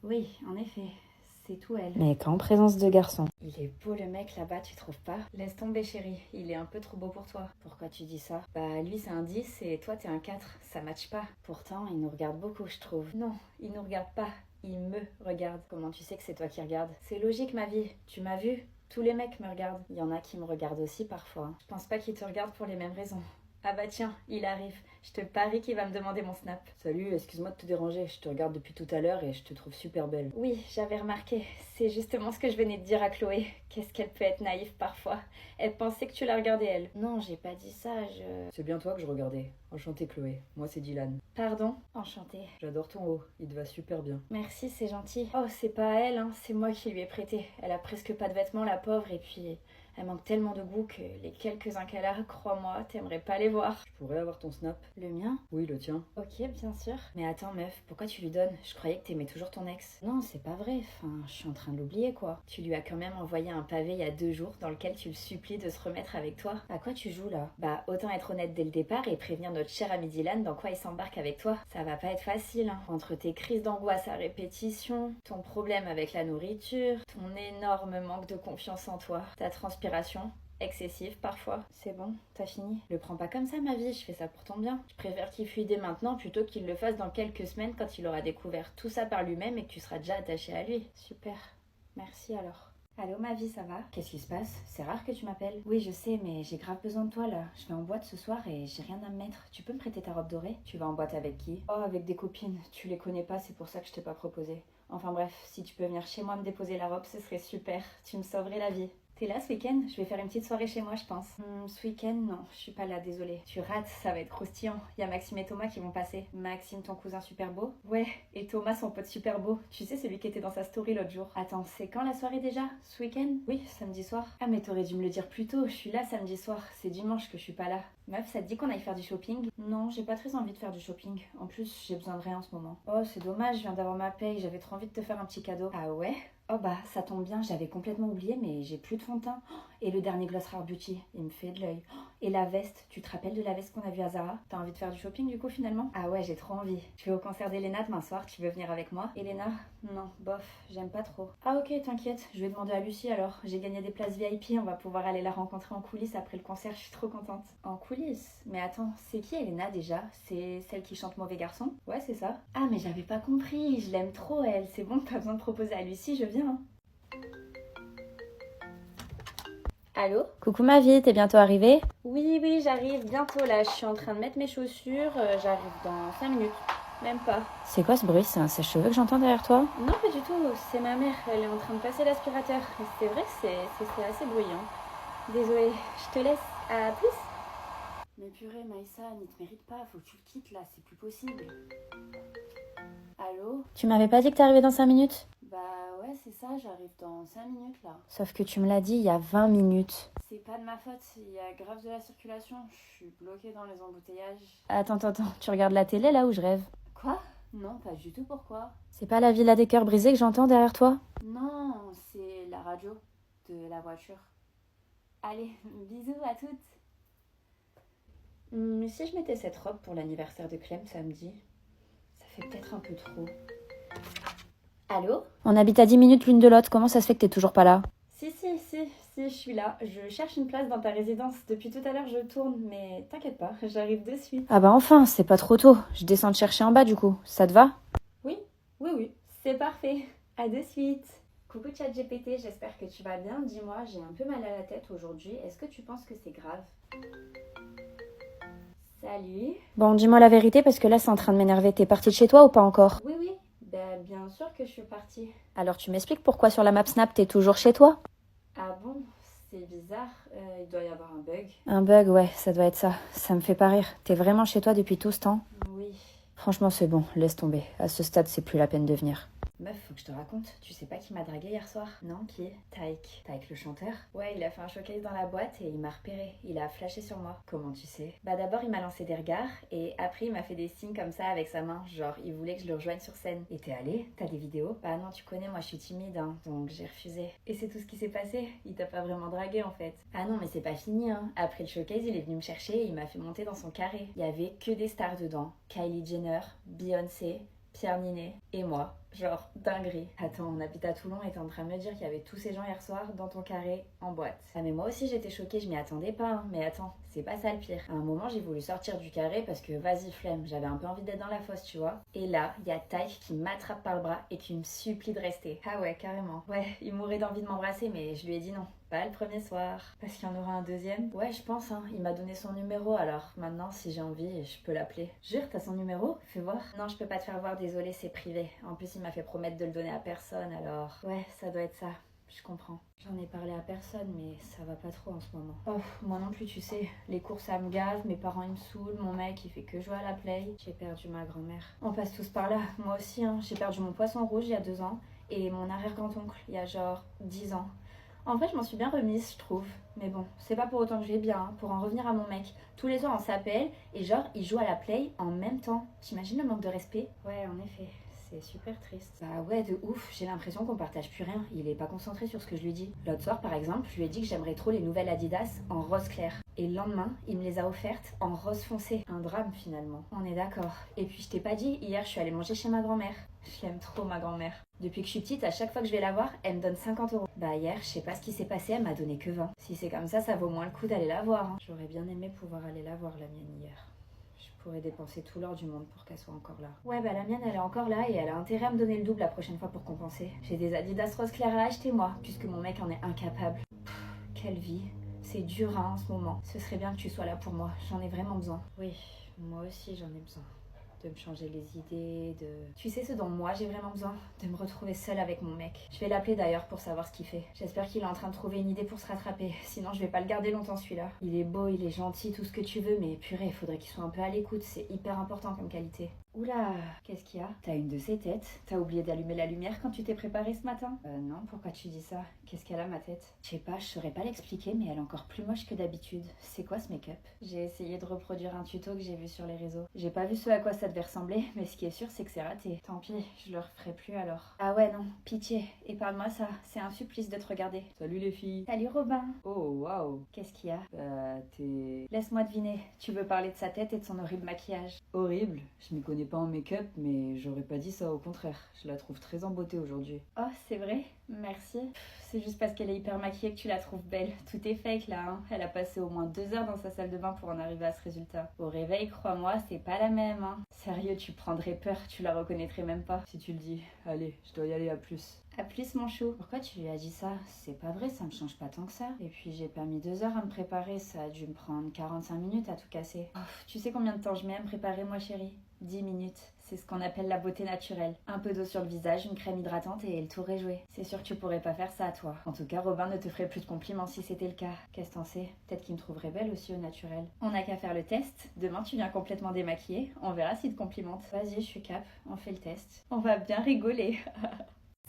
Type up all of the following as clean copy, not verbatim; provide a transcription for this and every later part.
Oui, en effet, c'est tout elle. Mais qu'en présence de garçon. Il est beau le mec là-bas, tu trouves pas? Laisse tomber chérie, il est un peu trop beau pour toi. Pourquoi tu dis ça? Bah lui c'est un 10 et toi t'es un 4, ça matche pas. Pourtant il nous regarde beaucoup je trouve. Non, il nous regarde pas, il me regarde. Comment tu sais que c'est toi qui regardes? C'est logique ma vie, tu m'as vu? Tous les mecs me regardent. Il y en a qui me regardent aussi parfois. Je pense pas qu'ils te regardent pour les mêmes raisons. Ah bah tiens, il arrive. Je te parie qu'il va me demander mon snap. Salut, excuse-moi de te déranger, je te regarde depuis tout à l'heure et je te trouve super belle. Oui, j'avais remarqué. C'est justement ce que je venais de dire à Chloé. Qu'est-ce qu'elle peut être naïve parfois. Elle pensait que tu la regardais elle. Non, j'ai pas dit ça, C'est bien toi que je regardais. Enchanté Chloé, moi c'est Dylan. Pardon, enchantée. J'adore ton haut, il te va super bien. Merci, c'est gentil. Oh, c'est pas à elle, hein, c'est moi qui lui ai prêté. Elle a presque pas de vêtements, la pauvre, et puis elle manque tellement de goût que les quelques-uns qu'elle a, crois-moi, t'aimerais pas les voir. Je pourrais avoir ton snap? Le mien? Oui, le tien. Ok, bien sûr. Mais attends, meuf, pourquoi tu lui donnes? Je croyais que t'aimais toujours ton ex. Non, c'est pas vrai. Enfin, je suis en train de l'oublier, quoi. Tu lui as quand même envoyé un pavé il y a 2 jours dans lequel tu le supplies de se remettre avec toi. À quoi tu joues, là? Bah, autant être honnête dès le départ et prévenir notre cher ami Dylan dans quoi il s'embarque avec toi. Ça va pas être facile, hein. Entre tes crises d'angoisse à répétition, ton problème avec la nourriture, ton énorme manque de confiance en toi, ta transpiration excessive parfois. C'est bon, t'as fini. Le prends pas comme ça ma vie, je fais ça pour ton bien. Je préfère qu'il fuit dès maintenant plutôt qu'il le fasse dans quelques semaines quand il aura découvert tout ça par lui-même et que tu seras déjà attaché à lui. Super. Merci alors. Allô ma vie, ça va? Qu'est-ce qui se passe? C'est rare que tu m'appelles. Oui, je sais, mais j'ai grave besoin de toi là. Je vais en boîte ce soir et j'ai rien à me mettre. Tu peux me prêter ta robe dorée? Tu vas en boîte avec qui? Oh, avec des copines. Tu les connais pas, c'est pour ça que je t'ai pas proposé. Enfin bref, si tu peux venir chez moi me déposer la robe, ce serait super. Tu me sauverais la vie. T'es là ce week-end? Je vais faire une petite soirée chez moi, je pense. Ce week-end, non, je suis pas là, désolée. Tu rates, ça va être croustillant. Il y a Maxime et Thomas qui vont passer. Maxime, ton cousin super beau? Ouais, et Thomas, son pote super beau. Tu sais, celui qui était dans sa story l'autre jour. Attends, c'est quand la soirée déjà? Ce week-end? Oui, samedi soir. Ah, mais t'aurais dû me le dire plus tôt. Je suis là samedi soir. C'est dimanche que je suis pas là. Meuf, ça te dit qu'on aille faire du shopping? Non, j'ai pas très envie de faire du shopping. En plus, j'ai besoin de rien en ce moment. Oh, c'est dommage, je viens d'avoir ma paye. J'avais trop envie de te faire un petit cadeau. Ah ouais? Oh bah, ça tombe bien, j'avais complètement oublié, mais j'ai plus de fond de teint. Et le dernier Gloss Rare Beauty, il me fait de l'œil. Et la veste, tu te rappelles de la veste qu'on a vue à Zara? T'as envie de faire du shopping du coup finalement? Ah ouais, j'ai trop envie. Je vais au concert d'Elena demain soir, tu veux venir avec moi? Elena? Non, bof, j'aime pas trop. Ah ok, t'inquiète, je vais demander à Lucie alors. J'ai gagné des places VIP, on va pouvoir aller la rencontrer en coulisses après le concert, je suis trop contente. En coulisses? Mais attends, c'est qui Elena déjà? C'est celle qui chante Mauvais Garçon? Ouais, c'est ça. Ah mais j'avais pas compris, je l'aime trop elle. C'est bon, pas besoin de proposer à Lucie, je viens. Hein. Allô? Coucou ma vie, t'es bientôt arrivée? Oui, oui, j'arrive bientôt là. Je suis en train de mettre mes chaussures. J'arrive dans 5 minutes. Même pas. C'est quoi ce bruit? C'est un sèche-cheveux que j'entends derrière toi? Non, pas du tout. C'est ma mère. Elle est en train de passer l'aspirateur. Et c'est vrai que c'est assez bruyant. Désolée. Je te laisse. À plus. Mais purée, Maïssa, il te mérite pas. Faut que tu le quittes là. C'est plus possible. Allô? Tu m'avais pas dit que t'arrivais dans 5 minutes? Bah ouais, c'est ça. J'arrive dans 5 minutes là. Sauf que tu me l'as dit il y a 20 minutes. C'est pas de ma faute. Il y a grave de la circulation. Je suis bloquée dans les embouteillages. Attends, tu regardes la télé là ou je rêve? Quoi? Non, pas du tout. Pourquoi? C'est pas la villa des cœurs brisés que j'entends derrière toi? Non, c'est la radio de la voiture. Allez, bisous à toutes. Mais si je mettais cette robe pour l'anniversaire de Clem samedi, ça fait peut-être un peu trop. Allô? On habite à 10 minutes l'une de l'autre, comment ça se fait que t'es toujours pas là? Si, je suis là. Je cherche une place dans ta résidence. Depuis tout à l'heure, je tourne, mais t'inquiète pas, j'arrive de suite. Ah bah enfin, c'est pas trop tôt. Je descends te chercher en bas du coup. Ça te va? Oui, c'est parfait. À de suite. Coucou ChatGPT, j'espère que tu vas bien. Dis-moi, j'ai un peu mal à la tête aujourd'hui. Est-ce que tu penses que c'est grave? Salut. Bon, dis-moi la vérité parce que là c'est en train de m'énerver. T'es partie de chez toi ou pas encore? Oui, ben, bien sûr que je suis partie. Alors tu m'expliques pourquoi sur la map Snap t'es toujours chez toi? Ah bon? C'est bizarre. Il doit y avoir un bug. Un bug, ouais, ça doit être ça. Ça me fait pas rire. T'es vraiment chez toi depuis tout ce temps? Oui. Franchement, c'est bon, laisse tomber. À ce stade, c'est plus la peine de venir. Meuf, faut que je te raconte. Tu sais pas qui m'a dragué hier soir? Non, qui? Taïk. Taïk le chanteur? Ouais, il a fait un showcase dans la boîte et il m'a repéré. Il a flashé sur moi. Comment tu sais? Bah d'abord il m'a lancé des regards et après il m'a fait des signes comme ça avec sa main. Genre il voulait que je le rejoigne sur scène. Et t'es allée? T'as des vidéos? Bah non, tu connais, moi je suis timide hein, donc j'ai refusé. Et c'est tout ce qui s'est passé? Il t'a pas vraiment dragué en fait. Ah non mais c'est pas fini hein. Après le showcase il est venu me chercher et il m'a fait monter dans son carré. Il y avait que des stars dedans. Kylie Jenner, Beyoncé, Pierre Ninet et moi. Genre, dinguerie. Attends, on habite à Toulon et t'es en train de me dire qu'il y avait tous ces gens hier soir dans ton carré, en boîte. Ah mais moi aussi j'étais choquée, je m'y attendais pas, hein. Mais attends, c'est pas ça le pire. À un moment j'ai voulu sortir du carré parce que vas-y flemme, j'avais un peu envie d'être dans la fosse, tu vois. Et là, il y a Taïk qui m'attrape par le bras et qui me supplie de rester. Ah ouais, carrément. Ouais, il mourait d'envie de m'embrasser mais je lui ai dit non. Pas le premier soir. Parce qu'il y en aura un deuxième. Ouais, je pense, hein. Il m'a donné son numéro, alors maintenant, si j'ai envie, je peux l'appeler. Jure, t'as son numéro? Fais voir. Non, je peux pas te faire voir, désolé, c'est privé. En plus, il m'a fait promettre de le donner à personne, alors... Ouais, ça doit être ça. Je comprends. J'en ai parlé à personne, mais ça va pas trop en ce moment. Oh, moi non plus, tu sais. Les cours, ça me gave, mes parents, ils me saoulent, mon mec, il fait que jouer à la play. J'ai perdu ma grand-mère. On passe tous par là. Moi aussi, hein. J'ai perdu mon poisson rouge il y a 2 ans, et mon arrière-grand-oncle il y a genre 10 ans. En vrai, je m'en suis bien remise, je trouve. Mais bon, c'est pas pour autant que je vais bien. Hein. Pour en revenir à mon mec, tous les soirs on s'appelle et genre, il joue à la play en même temps. T'imagines le manque de respect? Ouais, en effet. C'est super triste. Bah ouais, de ouf. J'ai l'impression qu'on partage plus rien. Il est pas concentré sur ce que je lui dis. L'autre soir, par exemple, je lui ai dit que j'aimerais trop les nouvelles Adidas en rose clair. Et le lendemain, il me les a offertes en rose foncé. Un drame finalement. On est d'accord. Et puis je t'ai pas dit, hier je suis allée manger chez ma grand-mère. Je l'aime trop ma grand-mère. Depuis que je suis petite, à chaque fois que je vais la voir, elle me donne 50 euros. Bah hier, je sais pas ce qui s'est passé, elle m'a donné que 20. Si c'est comme ça vaut moins le coup d'aller la voir. Hein. J'aurais bien aimé pouvoir aller la voir la mienne hier. Je pourrais dépenser tout l'or du monde pour qu'elle soit encore là. Ouais, bah la mienne, elle est encore là et elle a intérêt à me donner le double la prochaine fois pour compenser. J'ai des Adidas rose clair à acheter, moi, puisque mon mec en est incapable. Quelle vie. C'est dur hein, en ce moment. Ce serait bien que tu sois là pour moi. J'en ai vraiment besoin. Oui, moi aussi j'en ai besoin. De me changer les idées, de... Tu sais ce dont moi j'ai vraiment besoin? De me retrouver seule avec mon mec. Je vais l'appeler d'ailleurs pour savoir ce qu'il fait. J'espère qu'il est en train de trouver une idée pour se rattraper. Sinon je vais pas le garder longtemps celui-là. Il est beau, il est gentil, tout ce que tu veux, mais purée, il faudrait qu'il soit un peu à l'écoute. C'est hyper important comme qualité. Oula, qu'est-ce qu'il y a? T'as une de ces têtes? T'as oublié d'allumer la lumière quand tu t'es préparée ce matin? Non, pourquoi tu dis ça? Qu'est-ce qu'elle a ma tête? Je sais pas, je saurais pas l'expliquer, mais elle est encore plus moche que d'habitude. C'est quoi ce make-up? J'ai essayé de reproduire un tuto que j'ai vu sur les réseaux. J'ai pas vu ce à quoi ça devait ressembler, mais ce qui est sûr c'est que c'est raté. Tant pis, je le referai plus alors. Ah ouais non, pitié, épargne-moi ça, c'est un supplice de te regarder. Salut les filles. Salut Robin. Oh waouh. Qu'est-ce qu'il y a? T'es... Laisse-moi deviner, tu veux parler de sa tête et de son horrible maquillage. Horrible. Je m'y connais pas en make-up, mais j'aurais pas dit ça, au contraire. Je la trouve très en beauté aujourd'hui. Oh, c'est vrai? Merci. C'est juste parce qu'elle est hyper maquillée que tu la trouves belle. Tout est fake là, hein. Elle a passé au moins 2 heures dans sa salle de bain pour en arriver à ce résultat. Au réveil, crois-moi, c'est pas la même, hein. Sérieux, tu prendrais peur, tu la reconnaîtrais même pas. Si tu le dis. Allez, je dois y aller, à plus. À plus mon chou. Pourquoi tu lui as dit ça? C'est pas vrai, ça me change pas tant que ça. Et puis j'ai pas mis 2 heures à me préparer, ça a dû me prendre 45 minutes à tout casser. Oh, tu sais combien de temps je mets à me préparer moi chérie? 10 minutes. C'est ce qu'on appelle la beauté naturelle. Un peu d'eau sur le visage, une crème hydratante et le tour est joué. C'est sûr que tu pourrais pas faire ça toi. En tout cas, Robin ne te ferait plus de compliments si c'était le cas. Qu'est-ce que t'en sais? Peut-être qu'il me trouverait belle aussi au naturel. On n'a qu'à faire le test. Demain tu viens complètement démaquillée. On verra s'il te complimente. Vas-y, je suis cap. On fait le test. On va bien rigoler.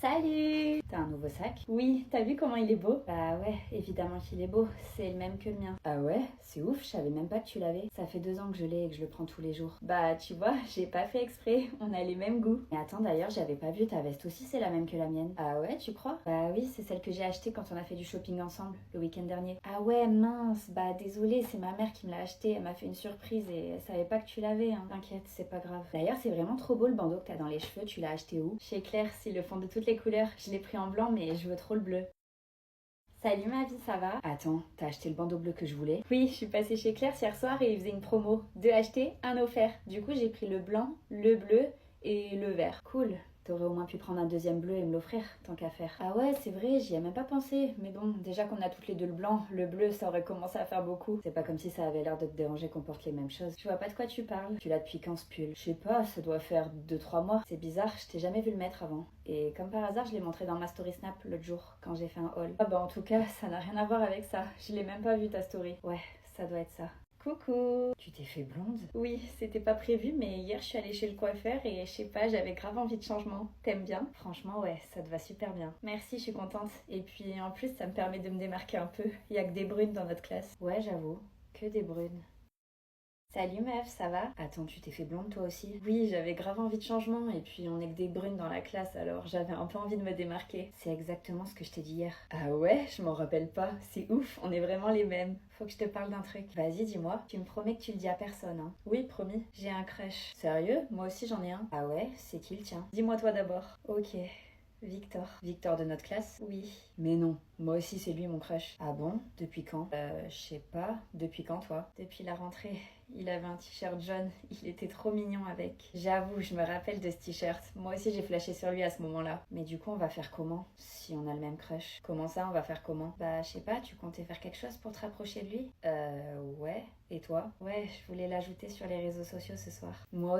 Salut! T'as un nouveau sac? Oui, t'as vu comment il est beau? Bah ouais, évidemment qu'il est beau, c'est le même que le mien. Ah ouais? C'est ouf, je savais même pas que tu l'avais. Ça fait 2 ans que je l'ai et que je le prends tous les jours. Bah tu vois, j'ai pas fait exprès, on a les mêmes goûts. Mais attends d'ailleurs, j'avais pas vu, ta veste aussi c'est la même que la mienne. Ah ouais, tu crois? Bah oui, c'est celle que j'ai achetée quand on a fait du shopping ensemble, le week-end dernier. Ah ouais, mince, bah désolée, c'est ma mère qui me l'a achetée, elle m'a fait une surprise et elle savait pas que tu l'avais, hein. T'inquiète, c'est pas grave. D'ailleurs, c'est vraiment trop beau le bandeau que t'as dans les cheveux, tu l'as acheté où? Chez Claire, s'ils le font de toutes les couleurs. Je l'ai pris en blanc mais je veux trop le bleu. Salut ma vie, ça va? Attends, t'as acheté le bandeau bleu que je voulais? Oui, je suis passée chez Claire hier soir et ils faisaient une promo. 2 achetés, 1 offert. Du coup, j'ai pris le blanc, le bleu et le vert. Cool. T'aurais au moins pu prendre un deuxième bleu et me l'offrir, tant qu'à faire. Ah ouais, c'est vrai, j'y ai même pas pensé. Mais bon, déjà qu'on a toutes les deux le bleu, ça aurait commencé à faire beaucoup. C'est pas comme si ça avait l'air de te déranger qu'on porte les mêmes choses. Je vois pas de quoi tu parles. Tu l'as depuis quand ce pull? Je sais pas, ça doit faire 2-3 mois. C'est bizarre, je t'ai jamais vu le mettre avant. Et comme par hasard, je l'ai montré dans ma story Snap l'autre jour, quand j'ai fait un haul. Ah bah en tout cas, ça n'a rien à voir avec ça. Je l'ai même pas vu ta story. Ouais, ça doit être ça. Coucou! Tu t'es fait blonde? Oui, c'était pas prévu, mais hier je suis allée chez le coiffeur et je sais pas, j'avais grave envie de changement. T'aimes bien? Franchement, ouais, ça te va super bien. Merci, je suis contente. Et puis en plus, ça me permet de me démarquer un peu. Il y a que des brunes dans notre classe. Ouais, j'avoue, que des brunes. Salut meuf, ça va? Attends, tu t'es fait blonde toi aussi? Oui, j'avais grave envie de changement et puis on est que des brunes dans la classe alors j'avais un peu envie de me démarquer. C'est exactement ce que je t'ai dit hier. Ah ouais? Je m'en rappelle pas. C'est ouf, on est vraiment les mêmes. Faut que je te parle d'un truc. Vas-y, dis-moi. Tu me promets que tu le dis à personne, hein? Oui, promis. J'ai un crush. Sérieux? Moi aussi j'en ai un. Ah ouais? C'est qui le tien? Dis-moi toi d'abord. Ok. Victor. Victor de notre classe? Oui. Mais non, moi aussi c'est lui mon crush. Ah bon? Depuis quand? Je sais pas. Depuis quand toi? Depuis la rentrée. Il avait un t-shirt jaune, il était trop mignon avec. J'avoue, je me rappelle de ce t-shirt. Moi aussi j'ai flashé sur lui à ce moment-là. Mais du coup on va faire comment? Si on a le même crush. Comment ça on va faire comment? Bah je sais pas, tu comptais faire quelque chose pour te rapprocher de lui? Ouais. Et toi? Ouais, je voulais l'ajouter sur les réseaux sociaux ce soir. Moi